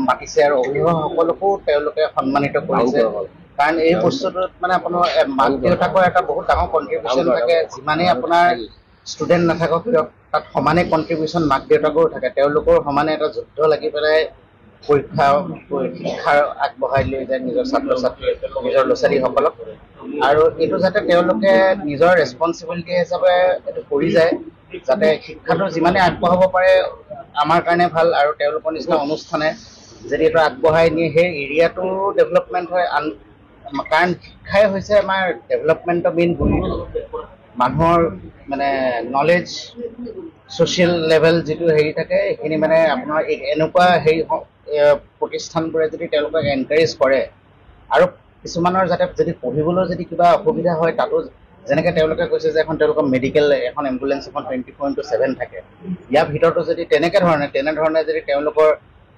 মাতিছে আৰু অভিভাৱকসকলকো তেওঁলোকে সন্মানিত কৰিছে কাৰণ এই বস্তুটোত মানে আপোনাৰ মাক দেউতাকৰ এটা বহুত ডাঙৰ কণ্ট্ৰিবিউশ্যন থাকে যিমানেই আপোনাৰ ষ্টুডেণ্ট নাথাকক কিয় তাত সমানে কণ্ট্ৰিবিউশ্যন মাক দেউতাকৰো থাকে তেওঁলোকৰ সমানে এটা যুদ্ধ লাগি পেলাই শিক্ষাৰ আগবঢ়াই লৈ যায় নিজৰ ছাত্ৰ ছাত্ৰী নিজৰ ল'ৰা ছোৱালীসকলক আৰু এইটো যাতে তেওঁলোকে নিজৰ ৰেছপনচিবিলিটি হিচাপে এইটো কৰি যায় যাতে শিক্ষাটো যিমানে আগবঢ়াব পাৰে আমাৰ কাৰণে ভাল আৰু তেওঁলোকৰ নিচিনা অনুষ্ঠানে যদি এইটো আগবঢ়াই নিয়ে সেই এৰিয়াটোৰো ডেভেলপমেণ্ট হয় কাৰণ শিক্ষাই হৈছে আমাৰ ডেভেলপমেণ্টৰ মেইন গুৰি মানুহৰ মানে নলেজ ছ'চিয়েল লেভেল যিটো হেৰি থাকে সেইখিনি মানে আপোনাৰ এনেকুৱা হেৰি প্ৰতিষ্ঠানবোৰে যদি তেওঁলোকক এনকাৰেজ কৰে আৰু কিছুমানৰ যাতে যদি পঢ়িবলৈ যদি কিবা অসুবিধা হয় তাতো যেনেকৈ তেওঁলোকে কৈছে যে এখন তেওঁলোকৰ মেডিকেল এখন এম্বুলেঞ্চ এখন 24/7 থাকে ইয়াৰ ভিতৰতো যদি তেনেধৰণে যদি তেওঁলোকৰ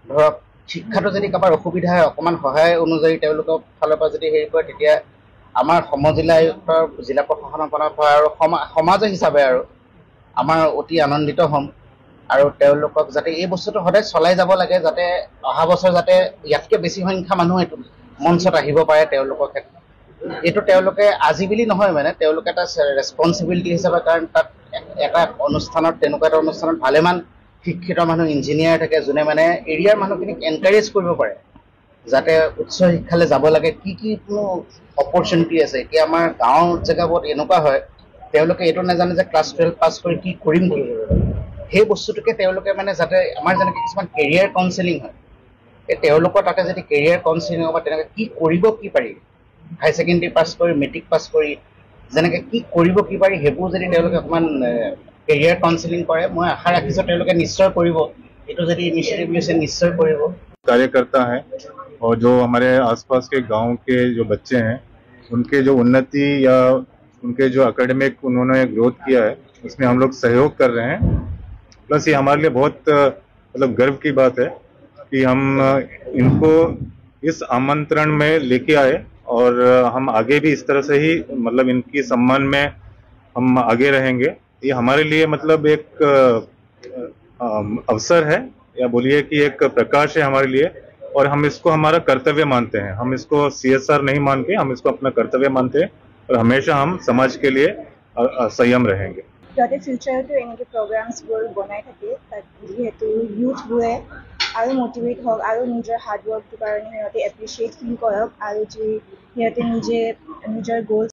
ধৰক শিক্ষাটো যদি কাৰোবাৰ অসুবিধা হয় অকণমান সহায় অনুযায়ী তেওঁলোকৰ ফালৰ পৰা যদি হেৰি কৰে তেতিয়া আমাৰ সমজিলা আয়ুক্তৰ জিলা প্ৰশাসনৰ পৰা আৰু সমাজ হিচাপে আৰু আমাৰ অতি আনন্দিত হ'ম আৰু তেওঁলোকক যাতে এই বস্তুটো সদায় চলাই যাব লাগে যাতে অহা বছৰ যাতে ইয়াতকৈ বেছি সংখ্যা মানুহ এইটো মঞ্চত আহিব পাৰে তেওঁলোকৰ ক্ষেত্ৰত এইটো তেওঁলোকে আজি বুলি নহয় মানে তেওঁলোকে এটা ৰেছপনচিবিলিটি হিচাপে কাৰণ তাত এটা অনুষ্ঠানত তেনেকুৱা এটা অনুষ্ঠানত ভালেমান শিক্ষিত মানুহ ইঞ্জিনিয়াৰ থাকে যোনে মানে এৰিয়াৰ মানুহখিনিক এনকাৰেজ কৰিব পাৰে যাতে উচ্চ শিক্ষালৈ যাব লাগে কি কোনো অপৰচুনিটি আছে এতিয়া আমাৰ গাঁৱৰ জেগাবোৰত এনেকুৱা হয় তেওঁলোকে এইটো নাজানে যে ক্লাছ 12 পাছ কৰি কি কৰিম বুলি সেই বস্তুটোকে তেওঁলোকে মানে যাতে আমাৰ যেনেকৈ কিছুমান কেৰিয়াৰ কাউন্সেলিং হয় এই তেওঁলোকৰ তাতে যদি কেৰিয়াৰ কাউন্সেলিং বা তেনেকৈ কি কৰিব কি পাৰি হাই ছেকেণ্ডেৰী পাছ কৰি মেট্ৰিক পাছ কৰি যেনেকৈ কি কৰিব কি পাৰি সেইবোৰ যদি তেওঁলোকে অকণমান কেৰিয়াৰ কাউন্সেলিং কৰে মই আশা ৰাখিছোঁ তেওঁলোকে নিশ্চয় কৰিব এইটো যদি ইনিচিয়েটিভ লৈছে নিশ্চয় কৰিব कार्यकर्ता है और जो हमारे आसपास के गांव के जो बच्चे हैं उनके जो उन्नति या उनके जो एकेडमिक उन्होंने ग्रोथ किया है उसमें हम लोग सहयोग कर रहे हैं प्लस ये हमारे लिए बहुत मतलब गर्व की बात है कि हम इनको इस आमंत्रण में लेके आए और हम आगे भी इस तरह से ही मतलब इनकी सम्मान में हम आगे रहेंगे ये हमारे लिए मतलब एक अवसर है या बोलिए कि एक प्रकाश है हमारे लिए और हम इसको हमारा कर्तव्य मानते हैं हम इसको CSR नहीं मान के हम इसको अपना कर्तव्य मानते हैं और हमेशा हम समाज के लिए संयम रहेंगे যাতে ফিউচাৰটো এনেকৈ প্ৰগ্ৰামছবোৰ বনাই থাকে তাত যিহেতু ইউথবোৰে আৰু মটিভেট হওক আৰু নিজৰ হাৰ্ডৱৰ্কটোৰ কাৰণে সিহঁতে এপ্ৰিচিয়েট ফিল কৰক আৰু যি সিহঁতে নিজৰ গ'লছ